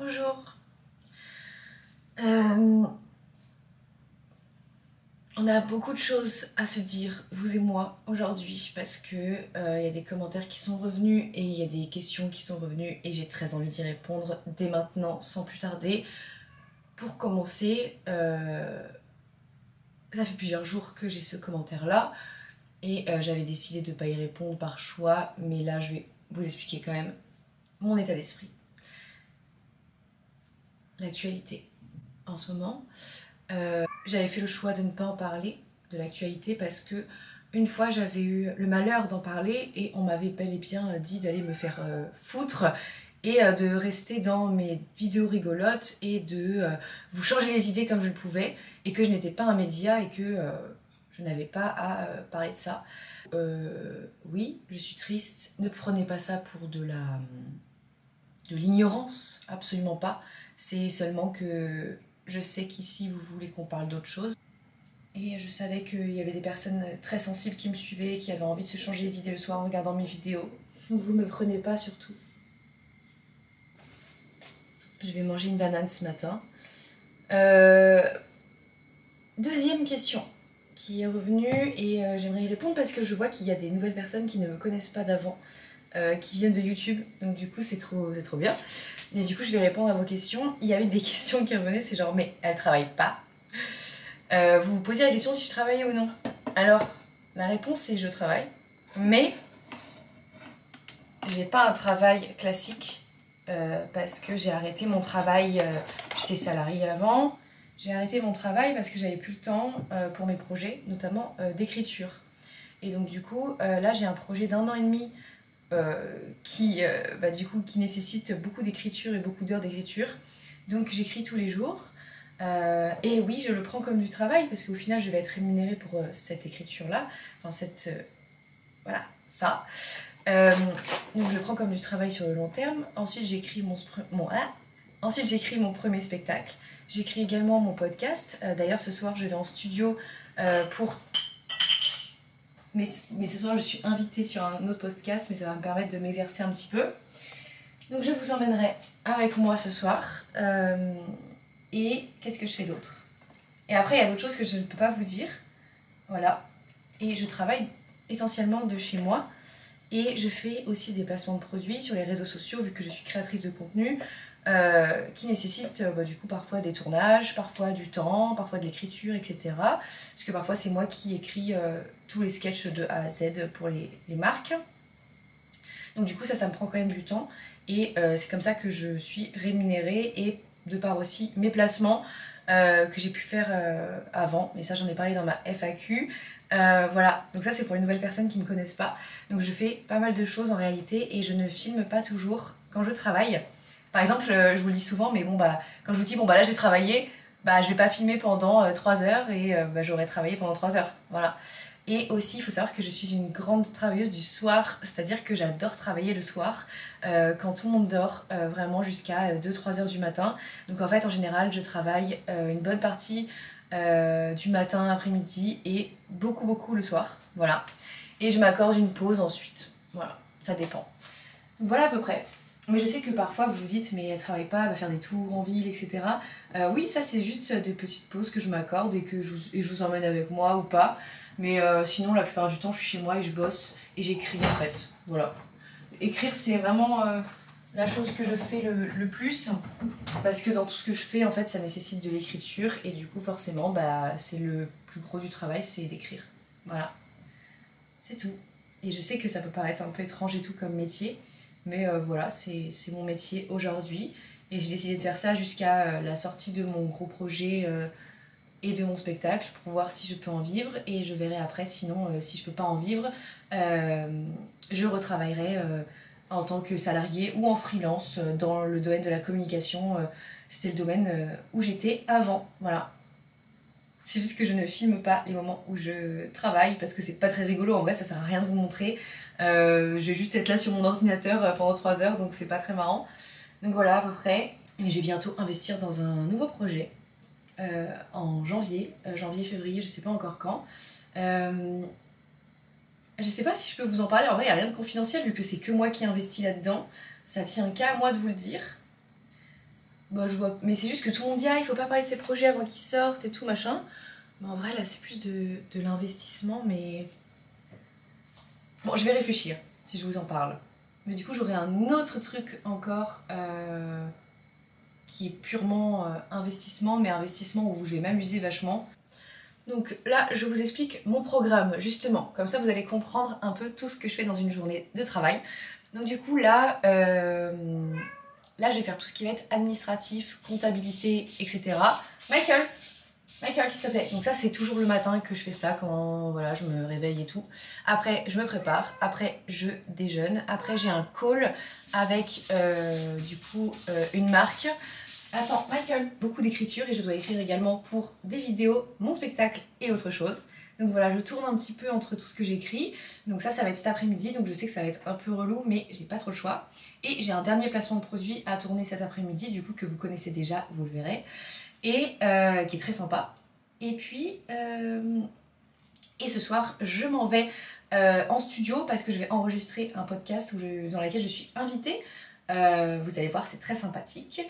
Bonjour. On a beaucoup de choses à se dire, vous et moi, aujourd'hui, parce que y a des commentaires qui sont revenus et il y a des questions qui sont revenues et j'ai très envie d'y répondre dès maintenant, sans plus tarder. Pour commencer, ça fait plusieurs jours que j'ai ce commentaire-là et j'avais décidé de ne pas y répondre par choix, mais là je vais vous expliquer quand même mon état d'esprit. L'actualité en ce moment. J'avais fait le choix de ne pas en parler de l'actualité parce que une fois j'avais eu le malheur d'en parler et on m'avait bel et bien dit d'aller me faire foutre et de rester dans mes vidéos rigolotes et de vous changer les idées comme je le pouvais et que je n'étais pas un média et que je n'avais pas à parler de ça. Oui, je suis triste, ne prenez pas ça pour de l'ignorance, absolument pas. C'est seulement que je sais qu'ici vous voulez qu'on parle d'autre chose. Et je savais qu'il y avait des personnes très sensibles qui me suivaient, qui avaient envie de se changer les idées le soir en regardant mes vidéos. Donc vous me prenez pas surtout. Je vais manger une banane ce matin. Deuxième question qui est revenue et j'aimerais y répondre parce que je vois qu'il y a des nouvelles personnes qui ne me connaissent pas d'avant, qui viennent de YouTube. Donc du coup c'est trop bien. Et du coup je vais répondre à vos questions. Il y avait des questions qui revenaient, c'est genre mais elle travaille pas. Vous vous posiez la question si je travaillais ou non. Alors la réponse c'est je travaille, mais j'ai pas un travail classique parce que j'ai arrêté mon travail, j'étais salariée avant, j'ai arrêté mon travail parce que j'avais plus le temps pour mes projets, notamment d'écriture. Et donc du coup là j'ai un projet d'1 an et demi qui nécessite beaucoup d'écriture et beaucoup d'heures d'écriture. Donc j'écris tous les jours. Et oui, je le prends comme du travail parce qu'au final, je vais être rémunérée pour cette écriture-là. Enfin, voilà, ça. Donc je le prends comme du travail sur le long terme. Ensuite, j'écris Ensuite, j'écris mon premier spectacle. J'écris également mon podcast. D'ailleurs, ce soir, je vais en studio pour... Mais ce soir, je suis invitée sur un autre podcast, mais ça va me permettre de m'exercer un petit peu. Donc je vous emmènerai avec moi ce soir. Et qu'est-ce que je fais d'autre? Et après, il y a d'autres choses que je ne peux pas vous dire. Voilà. Et je travaille essentiellement de chez moi. Et je fais aussi des placements de produits sur les réseaux sociaux, vu que je suis créatrice de contenu, qui nécessitent du coup parfois des tournages, parfois du temps, parfois de l'écriture, etc. Parce que parfois c'est moi qui écris tous les sketchs de A à Z pour les marques. Donc du coup ça me prend quand même du temps. Et c'est comme ça que je suis rémunérée et de par aussi mes placements que j'ai pu faire avant. Et ça j'en ai parlé dans ma FAQ. Voilà, donc ça c'est pour les nouvelles personnes qui ne me connaissent pas. Donc je fais pas mal de choses en réalité et je ne filme pas toujours quand je travaille. Par exemple, je vous le dis souvent, mais bon bah quand je vous dis bon bah là j'ai travaillé, bah je vais pas filmer pendant 3 heures et j'aurai travaillé pendant 3 heures. Voilà. Et aussi il faut savoir que je suis une grande travailleuse du soir, c'est-à-dire que j'adore travailler le soir quand tout le monde dort, vraiment jusqu'à 2-3 heures du matin. Donc en fait en général je travaille une bonne partie du matin, après-midi et beaucoup le soir, voilà. Et je m'accorde une pause ensuite, voilà, ça dépend. Donc voilà à peu près. Mais je sais que parfois vous vous dites mais elle travaille pas, elle va faire des tours en ville, etc. Oui, ça c'est juste des petites pauses que je m'accorde et que je vous emmène avec moi ou pas. Mais sinon la plupart du temps je suis chez moi et je bosse et j'écris en fait, voilà. Écrire c'est vraiment la chose que je fais le plus parce que dans tout ce que je fais en fait ça nécessite de l'écriture et du coup forcément bah c'est le plus gros du travail, c'est d'écrire. Voilà, c'est tout. Et je sais que ça peut paraître un peu étrange et tout comme métier, mais voilà, c'est mon métier aujourd'hui et j'ai décidé de faire ça jusqu'à la sortie de mon gros projet et de mon spectacle pour voir si je peux en vivre et je verrai après sinon si je peux pas en vivre je retravaillerai en tant que salarié ou en freelance dans le domaine de la communication. C'était le domaine où j'étais avant, voilà. C'est juste que je ne filme pas les moments où je travaille parce que c'est pas très rigolo, en vrai ça sert à rien de vous montrer. Je vais juste être là sur mon ordinateur pendant 3 heures donc c'est pas très marrant. Donc voilà à peu près. Mais je vais bientôt investir dans un nouveau projet en janvier, février, je sais pas encore quand. Je sais pas si je peux vous en parler, en vrai il n'y a rien de confidentiel vu que c'est que moi qui investis là-dedans. Ça tient qu'à moi de vous le dire. Bah, je vois. Mais c'est juste que tout le monde dit, ah, il faut pas parler de ses projets avant qu'ils sortent et tout, machin. Mais en vrai, là, c'est plus de l'investissement, mais... Bon, je vais réfléchir, si je vous en parle. Mais du coup, j'aurai un autre truc encore qui est purement investissement, mais investissement où je vais m'amuser vachement. Donc là, je vous explique mon programme, justement. Comme ça, vous allez comprendre un peu tout ce que je fais dans une journée de travail. Donc du coup, là, là, je vais faire tout ce qui va être administratif, comptabilité, etc. Michael, Michael, s'il te plaît. Donc ça, c'est toujours le matin que je fais ça, quand voilà, je me réveille et tout. Après, je me prépare. Après, je déjeune. Après, j'ai un call avec, du coup, une marque. Attends, Michael, beaucoup d'écriture et je dois écrire également pour des vidéos, mon spectacle et autre chose. Donc voilà, je tourne un petit peu entre tout ce que j'écris. Donc ça va être cet après-midi, donc je sais que ça va être un peu relou, mais j'ai pas trop le choix. Et j'ai un dernier placement de produit à tourner cet après-midi, du coup que vous connaissez déjà, vous le verrez, et qui est très sympa. Et puis, et ce soir, je m'en vais en studio parce que je vais enregistrer un podcast dans lequel je suis invitée. Vous allez voir, c'est très sympathique.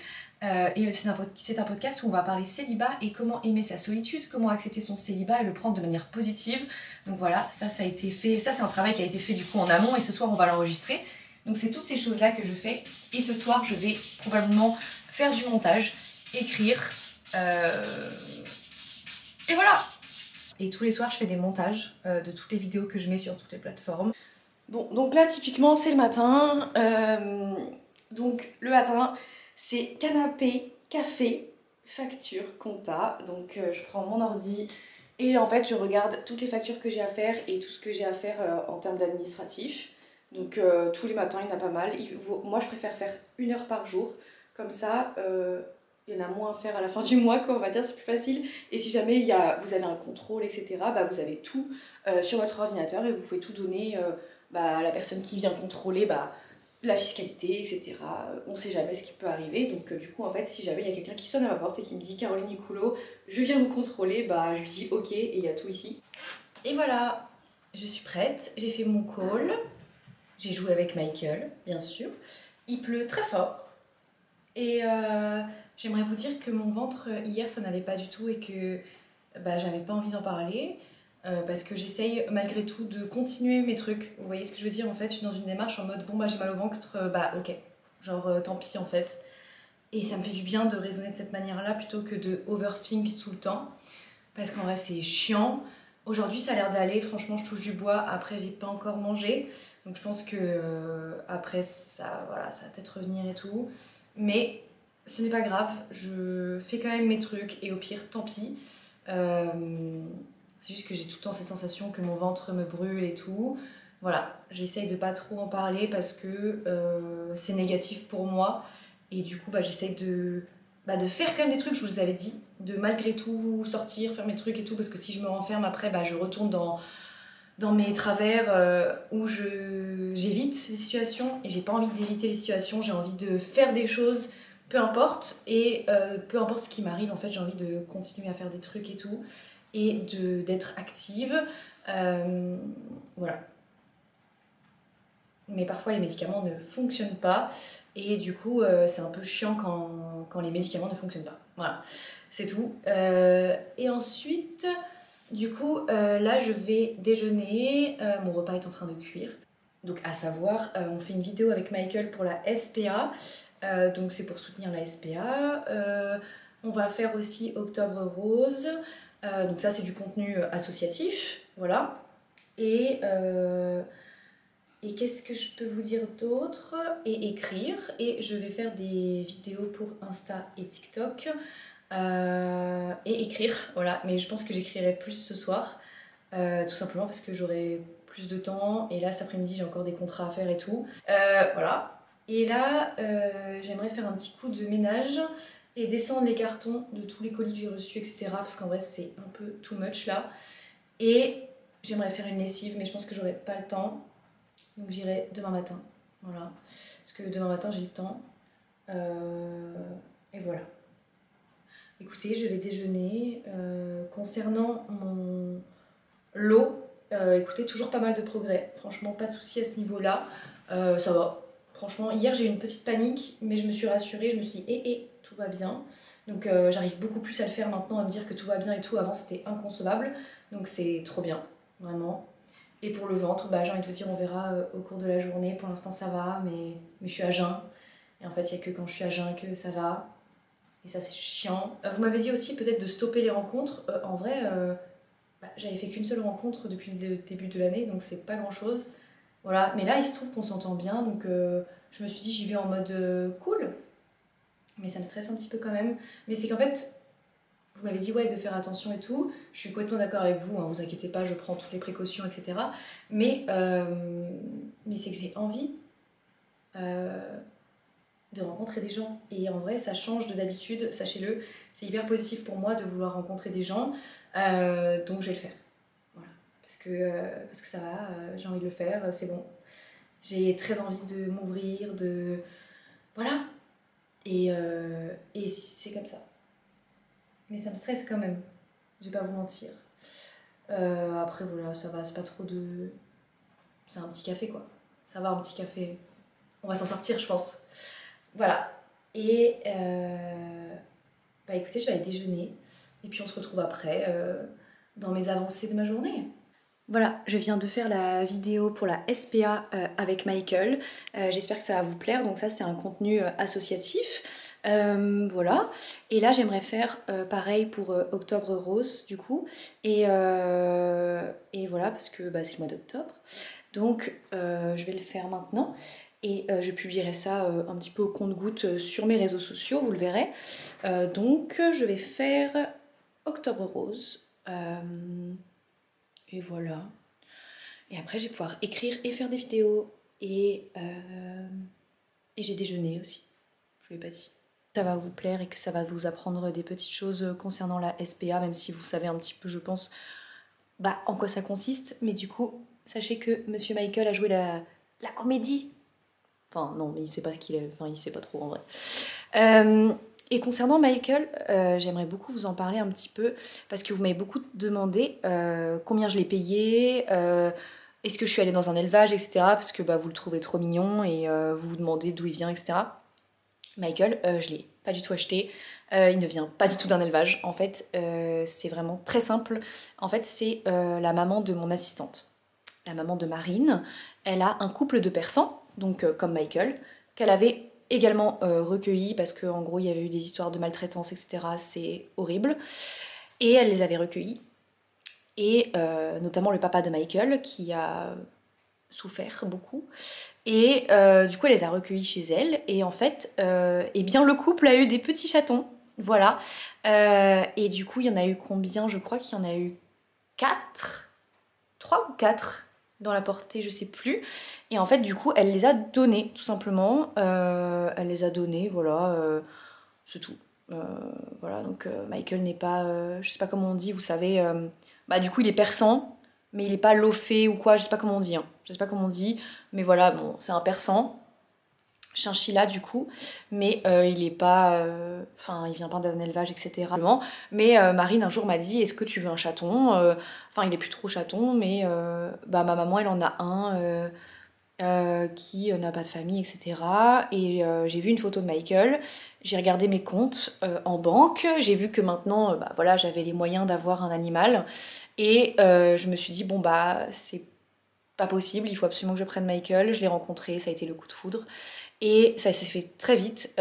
Et c'est un podcast où on va parler célibat et comment aimer sa solitude, comment accepter son célibat et le prendre de manière positive. Donc voilà, ça a été fait, ça c'est un travail qui a été fait du coup en amont et ce soir on va l'enregistrer. Donc c'est toutes ces choses-là que je fais et ce soir je vais probablement faire du montage, écrire et voilà. Et tous les soirs je fais des montages de toutes les vidéos que je mets sur toutes les plateformes. Bon, donc là typiquement c'est le matin, donc le matin c'est canapé, café, facture, compta. Donc je prends mon ordi et en fait je regarde toutes les factures que j'ai à faire et tout ce que j'ai à faire en termes d'administratif. Donc tous les matins il y en a pas mal. Moi je préfère faire 1 heure par jour, comme ça il y en a moins à faire à la fin du mois, quoi, on va dire, c'est plus facile. Et si jamais vous avez un contrôle, etc., bah, vous avez tout sur votre ordinateur et vous pouvez tout donner à la personne qui vient contrôler la fiscalité, etc. On sait jamais ce qui peut arriver. Donc du coup, en fait, si jamais il y a quelqu'un qui sonne à ma porte et qui me dit « Caroline Nicoulot, je viens vous contrôler », bah je lui dis « Ok » et il y a tout ici. Et voilà, je suis prête, j'ai fait mon call, j'ai joué avec Michael, bien sûr. Il pleut très fort. Et j'aimerais vous dire que mon ventre, hier, ça n'allait pas du tout et que j'avais pas envie d'en parler. Parce que j'essaye malgré tout de continuer mes trucs. Vous voyez ce que je veux dire? En fait, je suis dans une démarche en mode bon j'ai mal au ventre, ok. Genre tant pis en fait. Et ça me fait du bien de raisonner de cette manière-là plutôt que de overthink tout le temps. Parce qu'en vrai c'est chiant. Aujourd'hui ça a l'air d'aller, franchement je touche du bois. Après j'ai pas encore mangé. Donc je pense que après ça va peut-être revenir et tout. Mais ce n'est pas grave, je fais quand même mes trucs et au pire tant pis. C'est juste que j'ai tout le temps cette sensation que mon ventre me brûle et tout. Voilà, j'essaye de pas trop en parler parce que c'est négatif pour moi. Et du coup, j'essaye de faire quand même des trucs, je vous les avais dit. De malgré tout sortir, faire mes trucs et tout. Parce que si je me renferme après, je retourne dans mes travers où j'évite les situations. Et j'ai pas envie d'éviter les situations, j'ai envie de faire des choses, peu importe. Et peu importe ce qui m'arrive, en fait, j'ai envie de continuer à faire des trucs et tout. Et d'être active. Voilà. Mais parfois les médicaments ne fonctionnent pas et du coup c'est un peu chiant quand les médicaments ne fonctionnent pas. Voilà, c'est tout. Et ensuite, du coup, là je vais déjeuner. Mon repas est en train de cuire. Donc à savoir, on fait une vidéo avec Michael pour la SPA. Donc c'est pour soutenir la SPA. On va faire aussi Octobre Rose. Donc ça c'est du contenu associatif, voilà. Et qu'est-ce que je peux vous dire d'autre? Et écrire. Et je vais faire des vidéos pour Insta et TikTok. Et écrire, voilà. Mais je pense que j'écrirai plus ce soir. Tout simplement parce que j'aurai plus de temps. Et là cet après-midi j'ai encore des contrats à faire et tout. Voilà. Et là j'aimerais faire un petit coup de ménage et descendre les cartons de tous les colis que j'ai reçus, etc. Parce qu'en vrai, c'est un peu too much là. Et j'aimerais faire une lessive, mais je pense que j'aurai pas le temps. Donc j'irai demain matin. Voilà. Parce que demain matin, j'ai le temps. Et voilà. Écoutez, je vais déjeuner. Concernant mon lot, écoutez, toujours pas mal de progrès. Franchement, pas de soucis à ce niveau-là. Ça va. Franchement, hier, j'ai eu une petite panique, mais je me suis rassurée. Je me suis dit, tout va bien. Donc j'arrive beaucoup plus à le faire maintenant, à me dire que tout va bien et tout. Avant c'était inconcevable, donc c'est trop bien, vraiment. Et pour le ventre, bah, j'ai envie de vous dire, on verra au cours de la journée. Pour l'instant ça va, mais je suis à jeun. Et en fait il n'y a que quand je suis à jeun que ça va. Et ça c'est chiant. Vous m'avez dit aussi peut-être de stopper les rencontres. En vrai, bah, j'avais fait qu'une seule rencontre depuis le début de l'année, donc c'est pas grand chose. Voilà, mais là il se trouve qu'on s'entend bien, donc je me suis dit j'y vais en mode cool. Mais ça me stresse un petit peu quand même. Mais c'est qu'en fait, vous m'avez dit ouais de faire attention et tout. Je suis complètement d'accord avec vous, hein, vous inquiétez pas, je prends toutes les précautions, etc. Mais c'est que j'ai envie de rencontrer des gens. Et en vrai, ça change de d'habitude, sachez-le. C'est hyper positif pour moi de vouloir rencontrer des gens. Donc je vais le faire. Voilà. Parce que ça va, j'ai envie de le faire, c'est bon. J'ai très envie de m'ouvrir, de... Voilà. Et c'est comme ça. Mais ça me stresse quand même, je vais pas vous mentir. Après voilà, ça va, c'est pas trop de... C'est un petit café quoi. Ça va, un petit café. On va s'en sortir je pense. Voilà. Et bah écoutez, je vais aller déjeuner. Et puis on se retrouve après dans mes avancées de ma journée. Voilà, je viens de faire la vidéo pour la SPA avec Michael. J'espère que ça va vous plaire. Donc ça, c'est un contenu associatif. Voilà. Et là, j'aimerais faire pareil pour Octobre Rose, du coup. Et voilà, parce que bah, c'est le mois d'octobre. Donc, je vais le faire maintenant. Et je publierai ça un petit peu au compte-gouttes sur mes réseaux sociaux, vous le verrez. Donc, je vais faire Octobre Rose. Et voilà. Et après, je vais pouvoir écrire et faire des vidéos. Et j'ai déjeuné aussi. Je ne l'ai pas dit. Ça va vous plaire et que ça va vous apprendre des petites choses concernant la SPA, même si vous savez un petit peu, je pense, bah, en quoi ça consiste. Mais du coup, sachez que Monsieur Michael a joué la comédie. Enfin, non, mais il sait pas ce qu'il est. Enfin, il sait pas trop en vrai. Et concernant Michael, j'aimerais beaucoup vous en parler un petit peu parce que vous m'avez beaucoup demandé combien je l'ai payé, est-ce que je suis allée dans un élevage, etc. Parce que bah, vous le trouvez trop mignon et vous vous demandez d'où il vient, etc. Michael, je l'ai pas du tout acheté, il ne vient pas du tout d'un élevage. En fait, c'est vraiment très simple. En fait, c'est la maman de mon assistante, la maman de Marine. Elle a un couple de persans, donc comme Michael, qu'elle avait également recueilli parce qu'en gros il y avait eu des histoires de maltraitance, etc. C'est horrible. Et elle les avait recueillis. Et notamment le papa de Michael qui a souffert beaucoup. Et du coup elle les a recueillis chez elle. Et en fait, eh bien le couple a eu des petits chatons. Voilà. Et du coup il y en a eu combien? Je crois qu'il y en a eu 4. 3 ou 4 dans la portée, je sais plus. Et en fait, du coup, elle les a donnés, tout simplement. Elle les a donnés, voilà, c'est tout. Voilà, donc Michael n'est pas, je sais pas comment on dit, vous savez, bah du coup il est persan, mais il est pas lophé ou quoi, je sais pas comment on dit, hein. Je sais pas comment on dit, mais voilà, bon, c'est un persan. Chinchilla du coup, mais il est pas, enfin il vient pas d'un élevage, etc. Mais Marine un jour m'a dit est-ce que tu veux un chaton? Enfin il est plus trop chaton, mais bah ma maman elle en a un qui n'a pas de famille, etc. Et j'ai vu une photo de Michael, j'ai regardé mes comptes en banque, j'ai vu que maintenant bah, voilà j'avais les moyens d'avoir un animal et je me suis dit bon bah c'est pas possible, il faut absolument que je prenne Michael. Je l'ai rencontré, ça a été le coup de foudre. Et ça s'est fait très vite.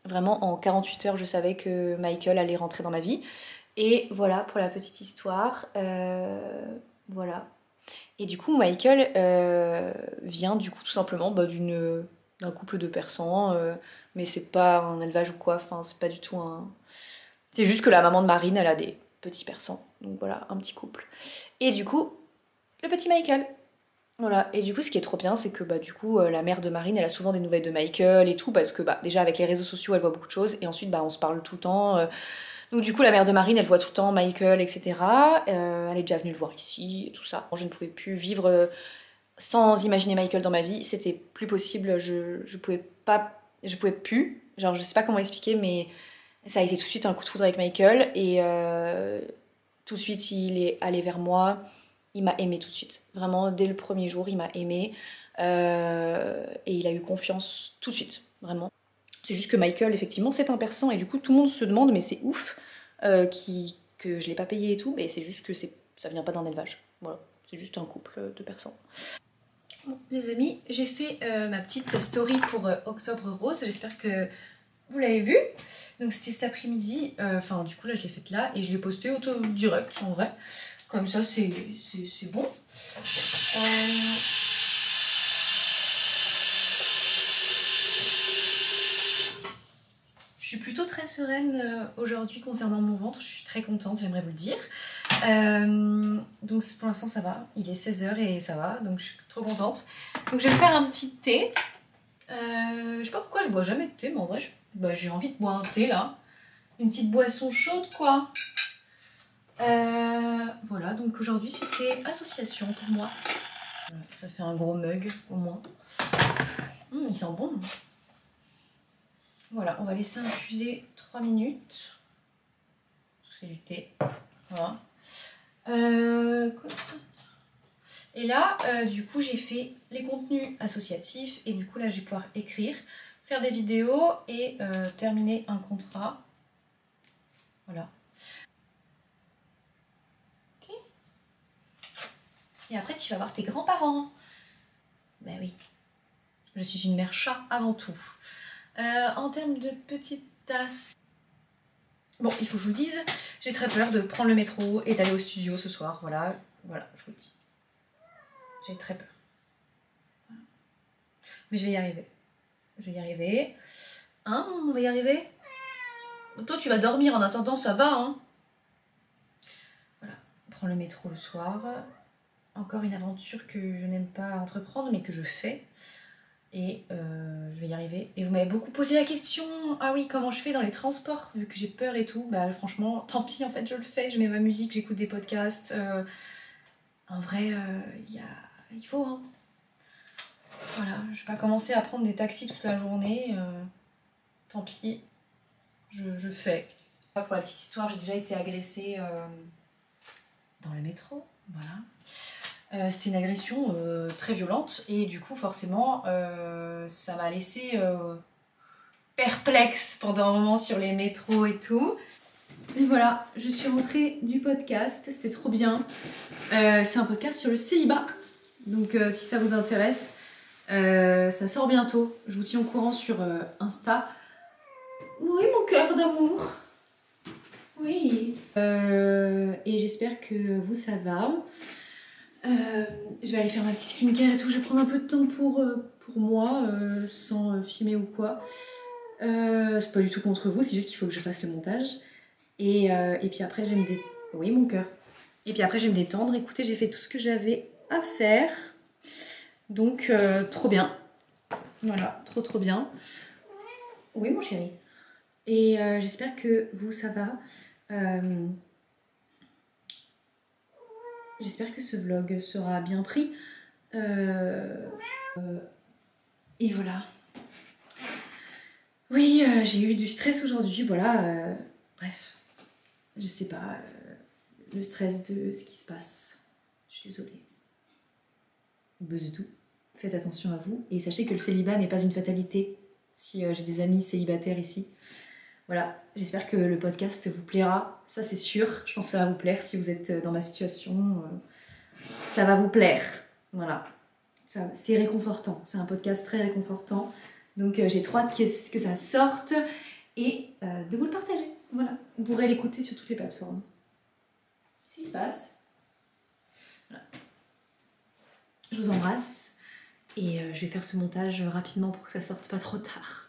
Vraiment, en 48 heures, je savais que Michael allait rentrer dans ma vie. Et voilà pour la petite histoire. Voilà. Et du coup, Michael vient du coup tout simplement bah, d'un couple de persans. Mais c'est pas un élevage ou quoi. Enfin, c'est pas du tout un... C'est juste que la maman de Marine, elle a des petits persans. Donc voilà, un petit couple. Et du coup, le petit Michael. Voilà, et du coup ce qui est trop bien c'est que bah du coup la mère de Marine elle a souvent des nouvelles de Michael et tout parce que bah déjà avec les réseaux sociaux elle voit beaucoup de choses et ensuite bah on se parle tout le temps. Donc du coup la mère de Marine elle voit tout le temps Michael, etc. Elle est déjà venue le voir ici et tout ça. Je ne pouvais plus vivre sans imaginer Michael dans ma vie, c'était plus possible, je pouvais pas, je pouvais plus, genre je sais pas comment expliquer mais ça a été tout de suite un coup de foudre avec Michael et tout de suite il est allé vers moi. Il m'a aimé tout de suite. Vraiment, dès le premier jour, il m'a aimé. Et il a eu confiance tout de suite, vraiment. C'est juste que Michael, effectivement, c'est un persan et du coup tout le monde se demande, mais c'est ouf, que je l'ai pas payé et tout, mais c'est juste que ça vient pas d'un élevage. Voilà, c'est juste un couple de persans. Bon, les amis, j'ai fait ma petite story pour Octobre Rose, j'espère que vous l'avez vu. Donc c'était cet après-midi, enfin du coup là je l'ai faite là et je l'ai postée auto direct en vrai. Comme ça c'est bon. Je suis plutôt très sereine aujourd'hui concernant mon ventre, je suis très contente, j'aimerais vous le dire. Donc pour l'instant ça va, il est 16h et ça va, donc je suis trop contente. Donc je vais me faire un petit thé. Je sais pas pourquoi je bois jamais de thé, mais en vrai j'ai envie de boire un thé là. Une petite boisson chaude quoi. Voilà, donc aujourd'hui c'était association pour moi. Ça fait un gros mug au moins. Il sent bon. Voilà, on va laisser infuser 3 minutes. C'est du thé. Voilà. Et là, du coup, j'ai fait les contenus associatifs. Et du coup, là, je vais pouvoir écrire, faire des vidéos et terminer un contrat. Voilà. Ok. Et après, tu vas voir tes grands-parents. Ben oui. Je suis une mère chat avant tout. En termes de petites tasses... Bon, il faut que je vous le dise, j'ai très peur de prendre le métro et d'aller au studio ce soir. Voilà, je vous le dis. J'ai très peur. Voilà. Mais je vais y arriver. Je vais y arriver. Hein, on va y arriver? Toi, tu vas dormir en attendant, ça va, hein? Voilà, on prend le métro le soir. Encore une aventure que je n'aime pas entreprendre, mais que je fais. Et je vais y arriver. Et vous m'avez beaucoup posé la question, ah oui, comment je fais dans les transports, vu que j'ai peur et tout. Bah franchement, tant pis, en fait, je le fais. Je mets ma musique, j'écoute des podcasts. En vrai, il faut, hein. Voilà, je vais pas commencer à prendre des taxis toute la journée. Tant pis, je fais. Pour la petite histoire, j'ai déjà été agressée dans le métro, voilà. C'était une agression très violente et du coup forcément ça m'a laissé perplexe pendant un moment sur les métros et tout. Et voilà, je suis rentrée du podcast, c'était trop bien. C'est un podcast sur le célibat, donc si ça vous intéresse, ça sort bientôt. Je vous tiens au courant sur Insta. Oui, mon cœur d'amour. Oui. Et j'espère que vous ça va. Je vais aller faire ma petite skincare et tout. Je vais prendre un peu de temps pour moi, sans filmer ou quoi. C'est pas du tout contre vous, c'est juste qu'il faut que je fasse le montage. Et puis après, je vais me détendre. Oui, mon cœur. Et puis après, je vais me détendre. Écoutez, j'ai fait tout ce que j'avais à faire. Donc, trop bien. Voilà, trop bien. Oui, mon chéri. Et j'espère que vous, ça va. J'espère que ce vlog sera bien pris. Et voilà. Oui, j'ai eu du stress aujourd'hui, voilà. Bref, je sais pas, le stress de ce qui se passe. Je suis désolée. Buzz tout. Faites attention à vous. Et sachez que le célibat n'est pas une fatalité. Si j'ai des amis célibataires ici. Voilà, j'espère que le podcast vous plaira. Ça, c'est sûr. Je pense que ça va vous plaire si vous êtes dans ma situation. Ça va vous plaire. Voilà. C'est réconfortant. C'est un podcast très réconfortant. Donc j'ai trop hâte que ça sorte et de vous le partager. Voilà. Vous pourrez l'écouter sur toutes les plateformes. Qu'est-ce qui se passe? Voilà. Je vous embrasse et je vais faire ce montage rapidement pour que ça sorte pas trop tard.